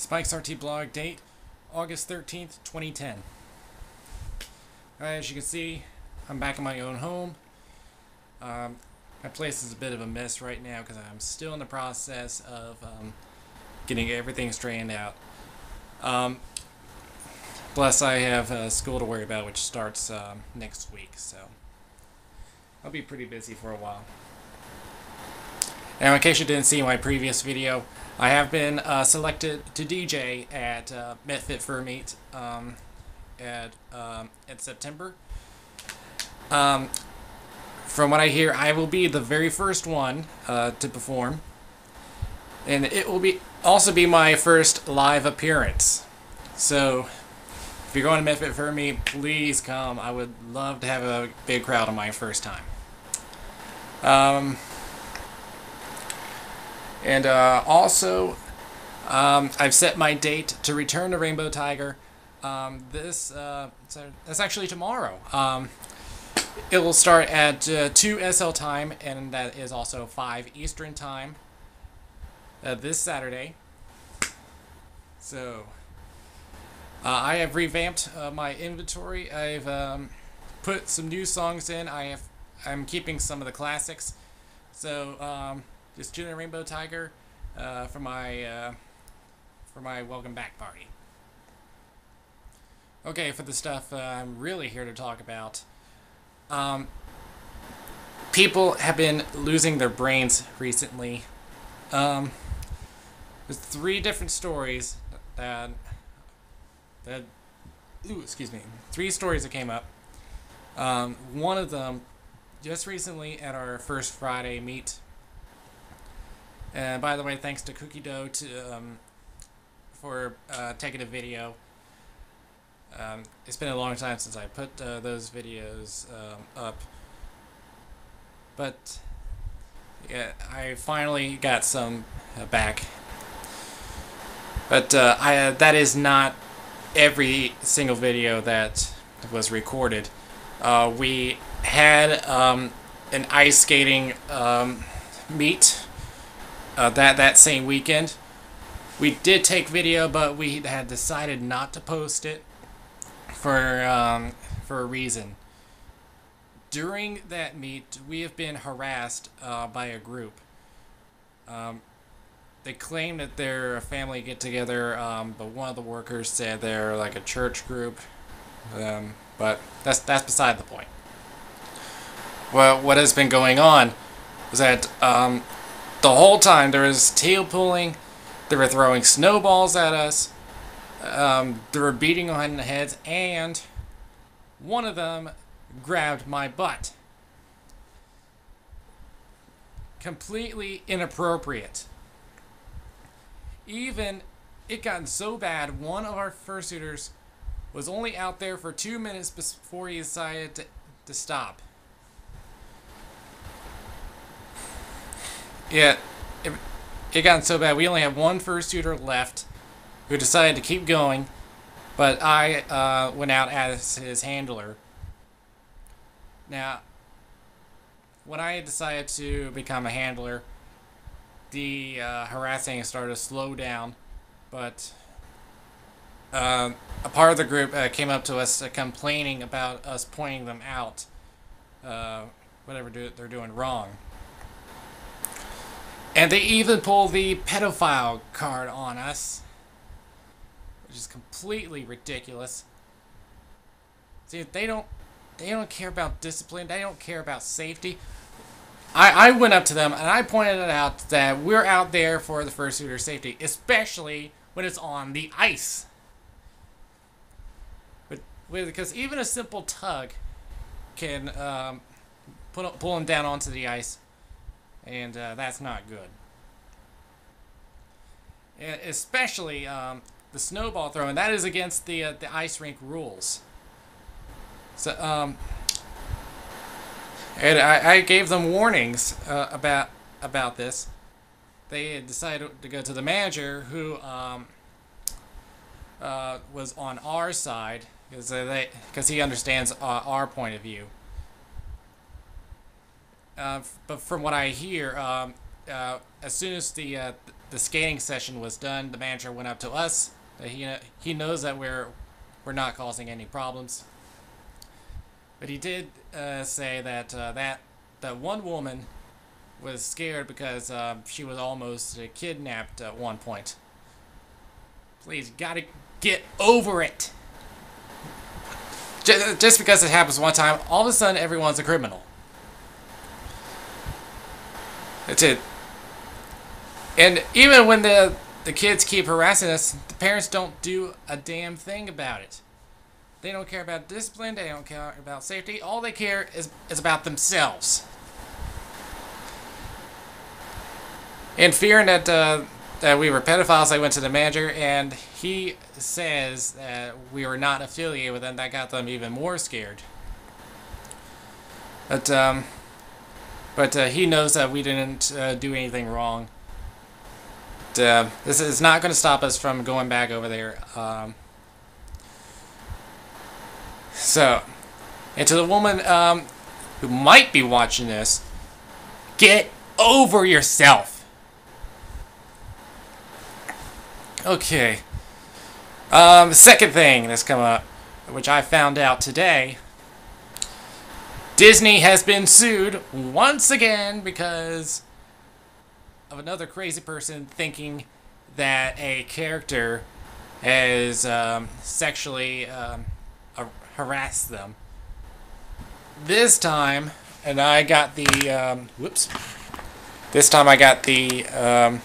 Spike's RT blog date August 13th, 2010. Alright, as you can see, I'm back in my own home. My place is a bit of a mess right now because I'm still in the process of getting everything straightened out. Plus, I have school to worry about, which starts next week, so I'll be pretty busy for a while. Now, in case you didn't see my previous video, I have been selected to DJ at MetFit Fur Meet in September. From what I hear, I will be the very first one to perform, and it will also be my first live appearance. So, if you're going to MetFit Fur Meet, please come. I would love to have a big crowd on my first time. Also, I've set my date to return to Rainbow Tiger. That's actually tomorrow. It will start at 2 SL time, and that is also 5 Eastern time this Saturday. So, I have revamped my inventory. I've put some new songs in. I'm keeping some of the classics. So, just tune in Rainbow Tiger for my welcome back party. Okay, for the stuff I'm really here to talk about. People have been losing their brains recently. There's 3 different stories three stories that came up. One of them just recently at our first Friday meet. And by the way, thanks to Cookie Dough for taking a video. It's been a long time since I put those videos up, but yeah, I finally got some back. But that is not every single video that was recorded. We had an ice skating meet that same weekend. We did take video, but we had decided not to post it for a reason. During that meet, we have been harassed by a group. They claim that they're a family get-together, but one of the workers said they're like a church group. But that's beside the point. Well, what has been going on is that the whole time there was tail pulling, they were throwing snowballs at us, they were beating on the heads, and one of them grabbed my butt. Completely inappropriate. Even, it got so bad, one of our fursuiters was only out there for 2 minutes before he decided to stop. Yeah, it got so bad. We only have one fursuiter left who decided to keep going, but I went out as his handler. Now, when I decided to become a handler, the harassing started to slow down, but a part of the group came up to us complaining about us pointing them out, whatever they're doing wrong. And they even pulled the pedophile card on us, which is completely ridiculous. See, they don't care about discipline. They don't care about safety. I went up to them and I pointed it out that we're out there for the fursuiter safety, especially when it's on the ice. Because even a simple tug can pull them down onto the ice, and that's not good. And especially the snowball throwing. That is against the ice rink rules. So and I gave them warnings about this. They had decided to go to the manager, who was on our side, because he understands our point of view. But from what I hear, as soon as the the skating session was done, the manager went up to us. He knows that we're not causing any problems, but he did say that that one woman was scared because she was almost kidnapped at one point. Please, gotta get over it. Just because it happens one time, all of a sudden everyone's a criminal. That's it. And even when the kids keep harassing us, the parents don't do a damn thing about it. They don't care about discipline, they don't care about safety, all they care is about themselves. And fearing that we were pedophiles, I went to the manager, and he says that we were not affiliated with them. That got them even more scared. But he knows that we didn't do anything wrong. This is not going to stop us from going back over there. And to the woman who might be watching this, get over yourself. Okay. Second thing that's come up, which I found out today. Disney has been sued once again because of another crazy person thinking that a character has sexually harassed them. This time, and I got the This time I got the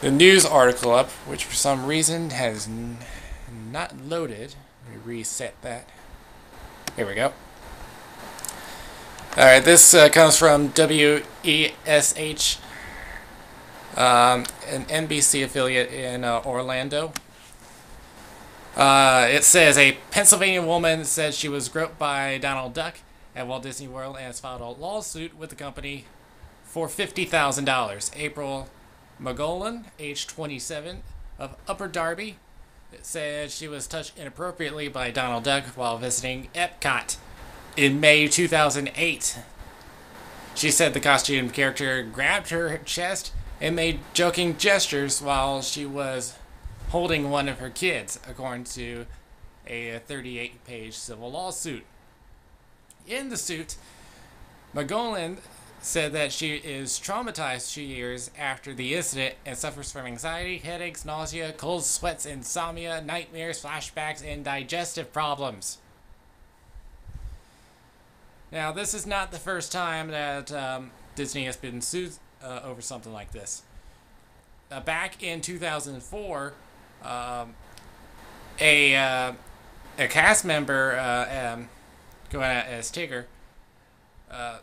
news article up, which for some reason has not loaded. Let me reset that. Here we go. Alright, this comes from WESH, an NBC affiliate in Orlando. It says a Pennsylvania woman said she was groped by Donald Duck at Walt Disney World and has filed a lawsuit with the company for $50,000. April McGolan, age 27, of Upper Darby, said she was touched inappropriately by Donald Duck while visiting Epcot in May 2008. She said the costume character grabbed her chest and made joking gestures while she was holding one of her kids, according to a 38-page civil lawsuit. In the suit, McGolan said that she is traumatized 2 years after the incident and suffers from anxiety, headaches, nausea, cold sweats, insomnia, nightmares, flashbacks, and digestive problems. Now, this is not the first time that Disney has been sued over something like this. Back in 2004, a cast member going out as Tigger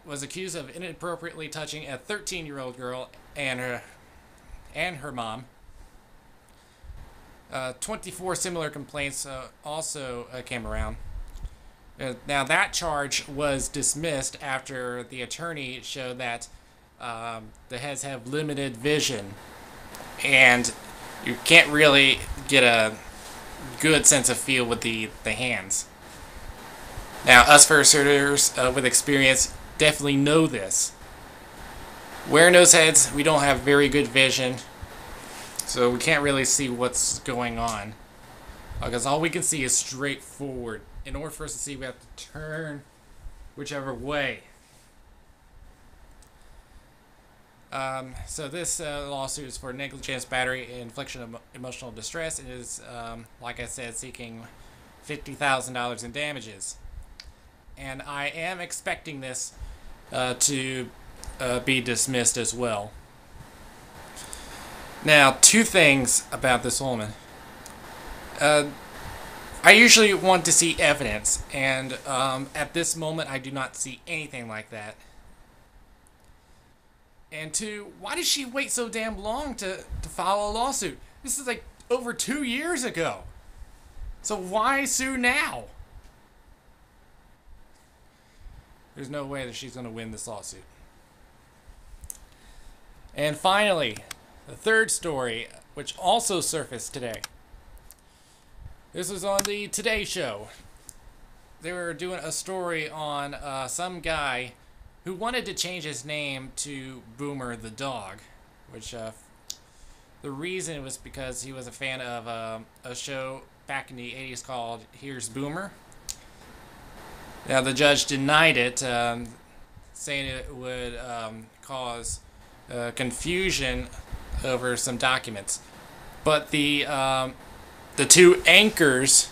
was accused of inappropriately touching a 13-year-old girl and her mom. 24 similar complaints also came around. Now, that charge was dismissed after the attorney showed that the heads have limited vision, and you can't really get a good sense of feel with the hands. Now, us fursuiters with experience definitely know this. Wearing those heads, we don't have very good vision, so we can't really see what's going on, because all we can see is straight forward. In order for us to see, we have to turn whichever way. So this lawsuit is for negligence, battery, and infliction of emotional distress. It is, like I said, seeking $50,000 in damages. And I am expecting this to be dismissed as well. Now, two things about this woman. I usually want to see evidence, and at this moment I do not see anything like that. And two, why did she wait so damn long to file a lawsuit? This is like over 2 years ago. So why sue now? There's no way that she's going to win this lawsuit. And finally, the third story, which also surfaced today. This was on the Today Show. They were doing a story on some guy who wanted to change his name to Boomer the dog, which The reason was because he was a fan of a show back in the 80s called Here's Boomer. Now, the judge denied it, saying it would cause confusion over some documents. But the two anchors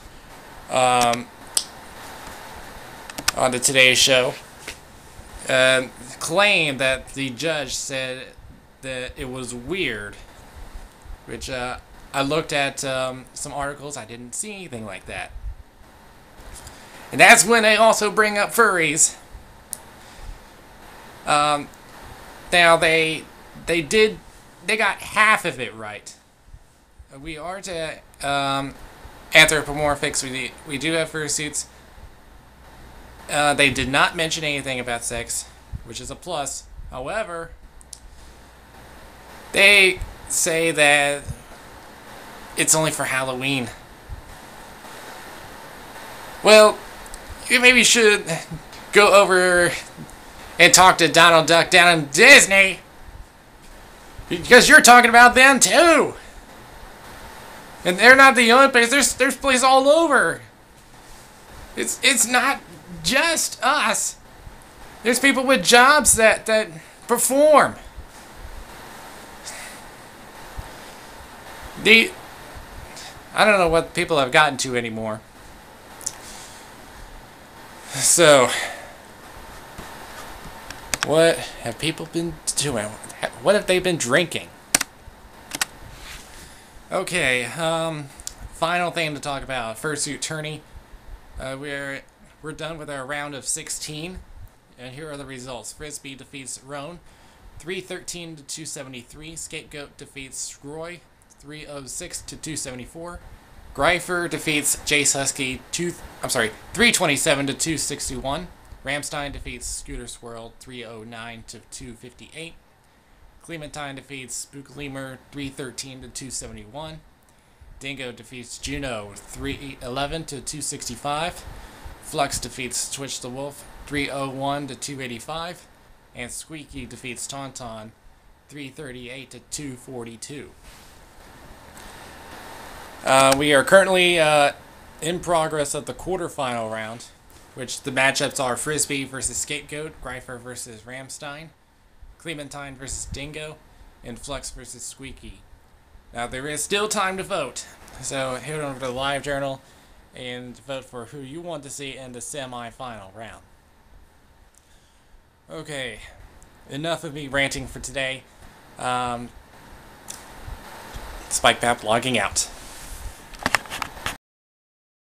on the Today Show claimed that the judge said that it was weird, which I looked at some articles. I didn't see anything like that. And that's when they also bring up furries. Now they got half of it right. We are to anthropomorphics. We do have fursuits. They did not mention anything about sex, which is a plus. However, they say that it's only for Halloween. Well, you maybe should go over and talk to Donald Duck down in Disney, because you're talking about them too. And they're not the only place. There's places all over. It's not just us. There's people with jobs that perform. I don't know what people have gotten to anymore. So, what have people been doing? What have they been drinking? Okay, final thing to talk about. Fursuit Tourney. We're done with our round of 16, and here are the results. Frisbee defeats Roan, 313 to 273. Scapegoat defeats Roy, 306 to 274. Greifer defeats Jace Husky, 327 to 261. Ramstein defeats Scooter Swirl, 309 to 258. Clementine defeats Spook Lemur, 313 to 271. Dingo defeats Juno, 311 to 265. Flux defeats Twitch the Wolf, 301 to 285. And Squeaky defeats Tauntaun, 338 to 242. We are currently in progress of the quarterfinal round, which the matchups are Frisbee versus Scapegoat, Greifer versus Ramstein, Clementine versus Dingo, and Flux versus Squeaky. Now, there is still time to vote, so head over to the Live Journal and vote for who you want to see in the semi-final round. Okay, enough of me ranting for today. SpikePap logging out.